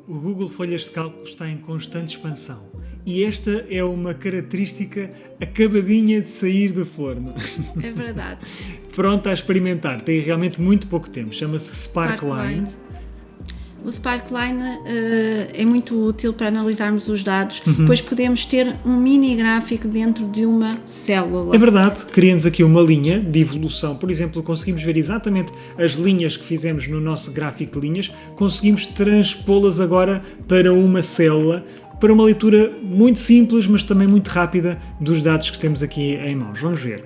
O Google Folhas de Cálculo está em constante expansão e esta é uma característica acabadinha de sair do forno. É verdade. Pronta a experimentar, tem realmente muito pouco tempo, chama-se Sparkline. O Sparkline é muito útil para analisarmos os dados, pois podemos ter um mini gráfico dentro de uma célula. É verdade, cria-nos aqui uma linha de evolução. Por exemplo, conseguimos ver exatamente as linhas que fizemos no nosso gráfico de linhas, conseguimos transpô-las agora para uma célula, para uma leitura muito simples, mas também muito rápida dos dados que temos aqui em mãos. Vamos ver.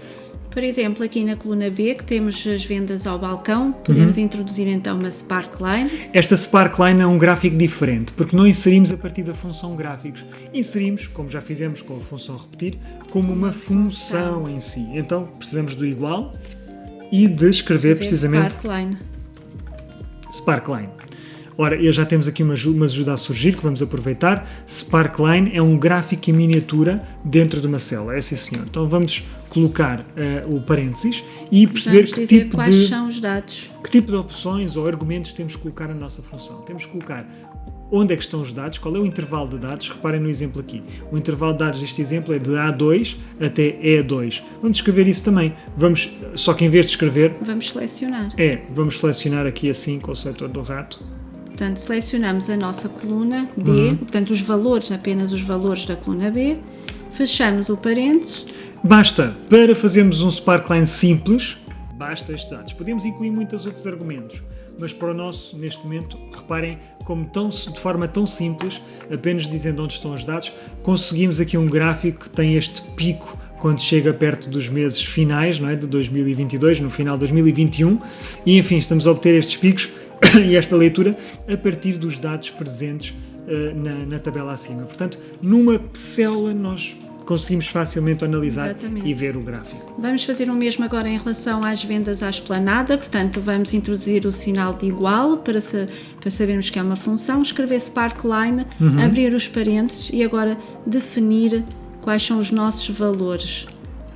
Por exemplo, aqui na coluna B, que temos as vendas ao balcão, podemos introduzir então uma Sparkline. Esta Sparkline é um gráfico diferente, porque não inserimos a partir da função gráficos. Inserimos, como já fizemos com a função repetir, como uma função em si. Então, precisamos do igual e de escrever precisamente Sparkline. Ora, já temos aqui uma ajuda a surgir que vamos aproveitar. Sparkline é um gráfico em miniatura dentro de uma célula. É sim, senhor. Então vamos colocar o parênteses e perceber quais são os dados. Que tipo de opções ou argumentos temos que colocar na nossa função. Temos que colocar onde é que estão os dados, qual é o intervalo de dados. Reparem no exemplo aqui. O intervalo de dados deste exemplo é de A2 até E2. Vamos escrever isso também. Só que em vez de escrever... Vamos selecionar. Vamos selecionar aqui assim com o setor do rato. Portanto, selecionamos a nossa coluna B, portanto apenas os valores da coluna B, fechamos o parênteses. Basta, para fazermos um Sparkline simples, basta estes dados. Podemos incluir muitos outros argumentos, mas para o nosso, neste momento, reparem como de forma tão simples, apenas dizendo onde estão os dados, conseguimos aqui um gráfico que tem este pico quando chega perto dos meses finais, não é, de 2022, no final de 2021, e enfim, estamos a obter estes picos e esta leitura a partir dos dados presentes na tabela acima. Portanto, numa célula nós conseguimos facilmente analisar e ver o gráfico. Vamos fazer o mesmo agora em relação às vendas à esplanada, portanto vamos introduzir o sinal de igual para sabermos que é uma função, escrever Sparkline, abrir os parênteses e agora definir quais são os nossos valores.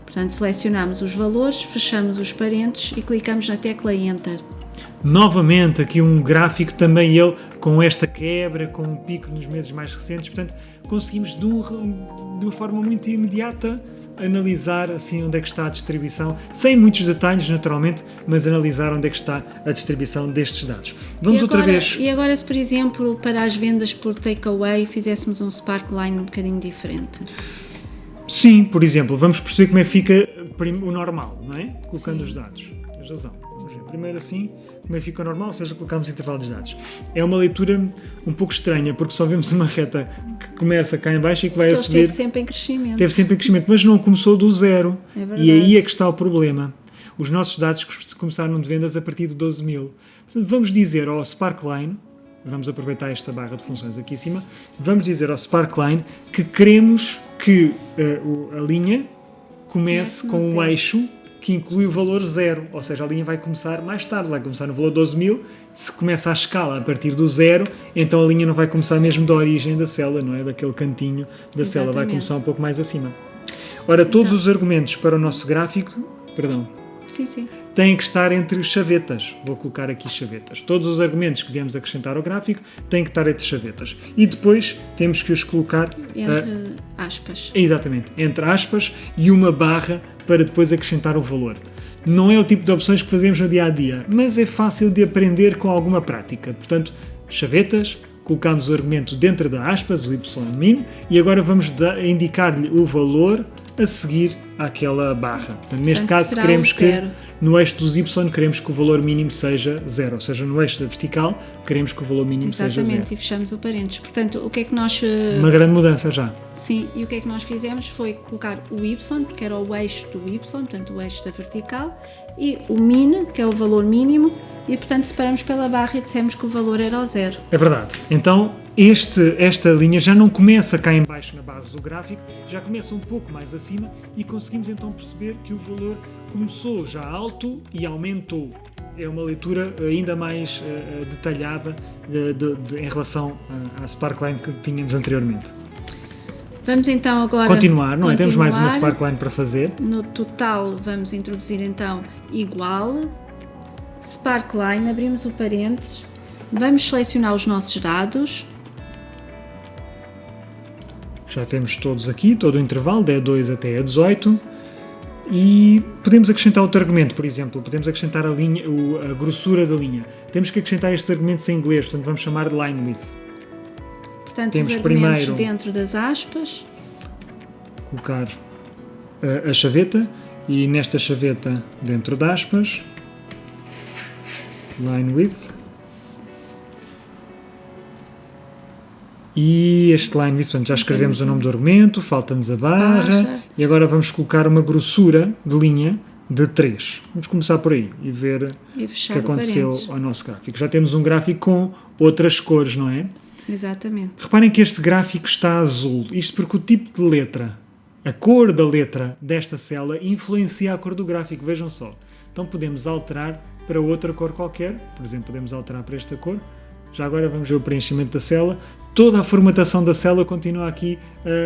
Portanto, selecionamos os valores, fechamos os parênteses e clicamos na tecla Enter. Novamente aqui um gráfico também ele com esta quebra, com um pico nos meses mais recentes, portanto conseguimos de uma forma muito imediata analisar assim onde é que está a distribuição, sem muitos detalhes naturalmente, mas analisar onde é que está a distribuição destes dados. Vamos outra vez. E agora se por exemplo para as vendas por takeaway fizéssemos um Sparkline um bocadinho diferente? Sim, por exemplo, vamos perceber como é que fica o normal, não é? Colocando os dados. Tens razão. Vamos ver. Primeiro assim, como é que fica o normal, ou seja, colocamos intervalo dos dados. É uma leitura um pouco estranha, porque só vemos uma reta que começa cá em baixo e que vai a subir. Teve sempre em crescimento. Teve sempre em crescimento, mas não começou do zero. É verdade. E aí é que está o problema. Os nossos dados começaram de vendas a partir de 12.000. Portanto, vamos dizer ao Sparkline, vamos aproveitar esta barra de funções aqui em cima, vamos dizer ao Sparkline que queremos que a linha comece com um eixo que inclui o valor 0, ou seja, a linha vai começar mais tarde, vai começar no valor 12.000, se começa a escala a partir do 0, então a linha não vai começar mesmo da origem da célula, não é? Daquele cantinho da célula, vai começar um pouco mais acima. Ora, todos os argumentos para o nosso gráfico, têm que estar entre chavetas. Vou colocar aqui chavetas. Todos os argumentos que viemos acrescentar ao gráfico têm que estar entre chavetas. E depois temos que os colocar... Entre aspas. Exatamente. Entre aspas e uma barra para depois acrescentar o valor. Não é o tipo de opções que fazemos no dia-a-dia, mas é fácil de aprender com alguma prática. Portanto, chavetas, colocamos o argumento dentro da aspas, o y-min, e agora vamos indicar-lhe o valor a seguir àquela barra. Portanto, neste caso, queremos que no eixo dos y queremos que o valor mínimo seja 0, ou seja, no eixo da vertical queremos que o valor mínimo seja 0. Exatamente, e fechamos o parênteses. Portanto, o que é que nós... Uma grande mudança já. Sim, e o que é que nós fizemos foi colocar o y, porque era o eixo do y, portanto o eixo da vertical, e o min, que é o valor mínimo, e portanto separamos pela barra e dissemos que o valor era o 0. É verdade. Então, esta linha já não começa cá em baixo na base do gráfico, já começa um pouco mais acima e conseguimos então perceber que o valor começou já alto e aumentou. É uma leitura ainda mais detalhada em relação à Sparkline que tínhamos anteriormente. Vamos então agora continuar, não é? Temos mais uma Sparkline para fazer. No total vamos introduzir então igual, Sparkline, abrimos o parênteses, vamos selecionar os nossos dados, Já temos todos aqui, todo o intervalo, de E2 até E18. E podemos acrescentar outro argumento, por exemplo, podemos acrescentar a grossura da linha. Temos que acrescentar estes argumentos em inglês, portanto vamos chamar de line width. Portanto, Temos os argumentos primeiro dentro das aspas. Colocar a chaveta e nesta chaveta dentro de aspas, line width. E este line width, portanto, já escrevemos o nome do argumento, falta-nos a barra e agora vamos colocar uma grossura de linha de 3. Vamos começar por aí e ver o que aconteceu ao nosso gráfico. Já temos um gráfico com outras cores, não é? Exatamente. Reparem que este gráfico está azul. Isto porque o tipo de letra, a cor da letra desta célula influencia a cor do gráfico. Vejam só. Então podemos alterar para outra cor qualquer. Por exemplo, podemos alterar para esta cor. Já agora vamos ver o preenchimento da célula. Toda a formatação da célula continua aqui,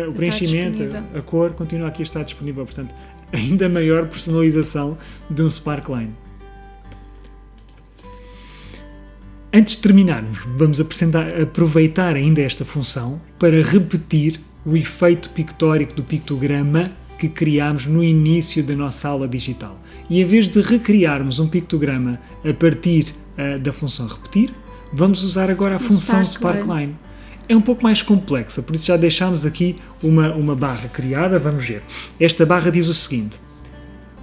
o preenchimento, a cor continua aqui a estar disponível. Portanto, ainda maior personalização de um Sparkline. Antes de terminarmos, vamos aproveitar ainda esta função para repetir o efeito pictórico do pictograma que criámos no início da nossa aula digital. E em vez de recriarmos um pictograma a partir da função repetir, vamos usar agora a função Sparkline. É um pouco mais complexa, por isso já deixámos aqui uma barra criada. Vamos ver. Esta barra diz o seguinte: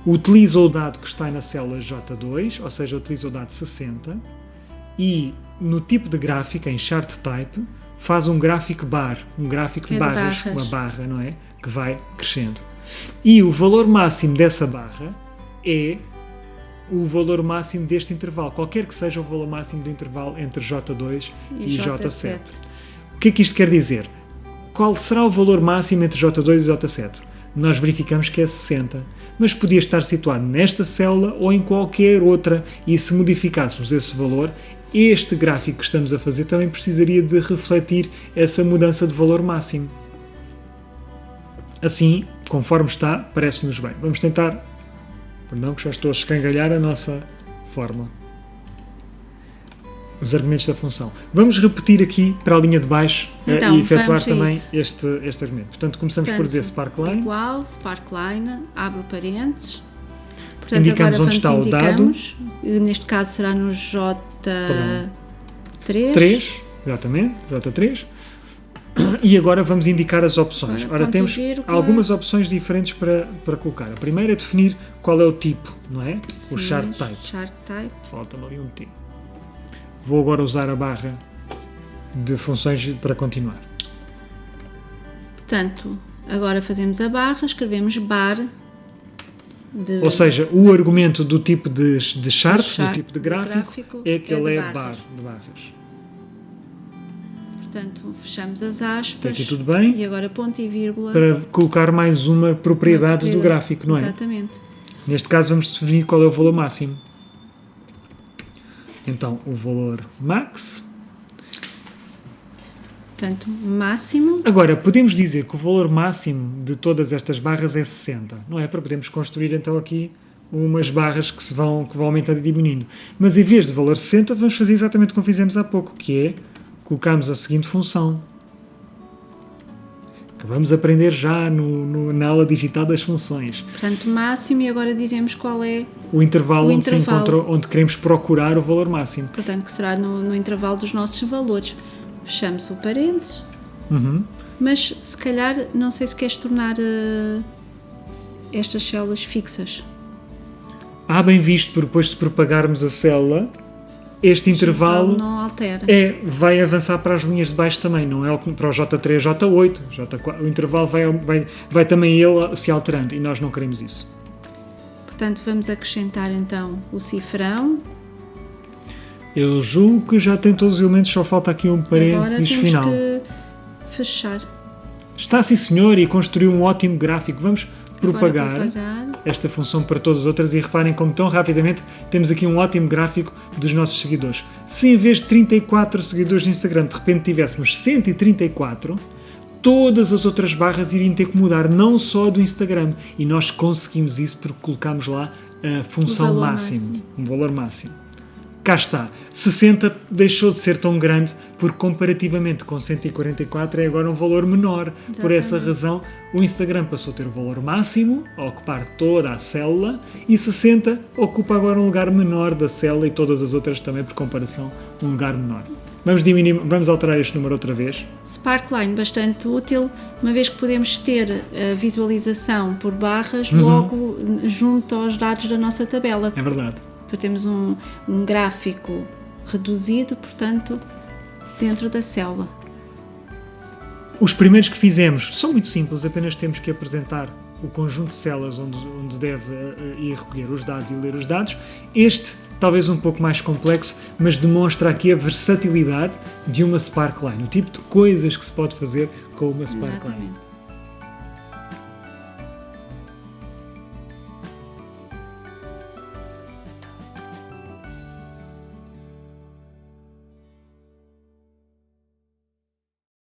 utiliza o dado que está na célula J2, ou seja, utiliza o dado 60, e no tipo de gráfico, em chart type, faz um gráfico bar, um gráfico de barras, uma barra, não é? Que vai crescendo. E o valor máximo dessa barra é o valor máximo deste intervalo, qualquer que seja o valor máximo do intervalo entre J2 e J7. O que é que isto quer dizer? Qual será o valor máximo entre J2 e J7? Nós verificamos que é 60, mas podia estar situado nesta célula ou em qualquer outra, e se modificássemos esse valor, este gráfico que estamos a fazer também precisaria de refletir essa mudança de valor máximo. Assim, conforme está, parece-nos bem. Vamos tentar... Perdão, que já estou a escangalhar a nossa fórmula. Os argumentos da função. Vamos repetir aqui para a linha de baixo e efetuar também este argumento. Portanto, começamos por dizer Sparkline. Igual, Sparkline, abro parênteses. Portanto, indicamos onde está o dado. Neste caso será no J3. 3, exatamente, J3. E agora vamos indicar as opções. Ora, temos algumas opções diferentes para colocar. A primeira é definir qual é o tipo, não é? Sim, o chart type. Falta-me ali um tipo. Vou agora usar a barra de funções para continuar. Portanto, agora fazemos a barra, escrevemos bar. Ou seja, o argumento do tipo de chart, do tipo de gráfico é que ele é bar de barras. Portanto, fechamos as aspas. Aqui tudo bem. E agora ponto e vírgula. Para colocar mais uma propriedade do gráfico, não é? Exatamente. Neste caso vamos definir qual é o valor máximo. Então, o valor max. Portanto, máximo. Agora, podemos dizer que o valor máximo de todas estas barras é 60, não é? Para podermos construir então aqui umas barras que vão aumentando e diminuindo. Mas em vez de valor 60, vamos fazer exatamente como fizemos há pouco, que é colocarmos a seguinte função. Que vamos aprender já na aula digital das funções. Portanto, máximo, e agora dizemos qual é o intervalo onde se encontra, onde queremos procurar o valor máximo. Portanto, que será no intervalo dos nossos valores. Fechamos o parênteses. Mas, se calhar, não sei se queres tornar estas células fixas. Bem visto, porque depois se propagarmos a célula, este intervalo não altera. Vai avançar para as linhas de baixo também, não é para o J3, J8, J4. O intervalo vai também ele se alterando e nós não queremos isso. Portanto, vamos acrescentar então o cifrão. Eu julgo que já tem todos os elementos, só falta aqui um parênteses final. Agora temos que fechar. Está sim, senhor, e construiu um ótimo gráfico. Vamos propagar esta função para todas as outras e reparem como tão rapidamente temos aqui um ótimo gráfico dos nossos seguidores. Se em vez de 34 seguidores no Instagram de repente tivéssemos 134, todas as outras barras iriam ter que mudar, não só do Instagram. E nós conseguimos isso porque colocámos lá a função máximo, um valor máximo. cá está, 60 deixou de ser tão grande porque comparativamente com 144 é agora um valor menor. Exatamente. Por essa razão, o Instagram passou a ter o valor máximo, a ocupar toda a célula, e 60 ocupa agora um lugar menor da célula e todas as outras também, por comparação, um lugar menor. Vamos alterar este número outra vez. Sparkline bastante útil, uma vez que podemos ter a visualização por barras logo junto aos dados da nossa tabela. É verdade. Para termos um gráfico reduzido, portanto, dentro da célula. Os primeiros que fizemos são muito simples, apenas temos que apresentar o conjunto de células onde deve ir recolher os dados e ler os dados. Este, talvez um pouco mais complexo, mas demonstra aqui a versatilidade de uma Sparkline, o tipo de coisas que se pode fazer com uma Sparkline. Exatamente.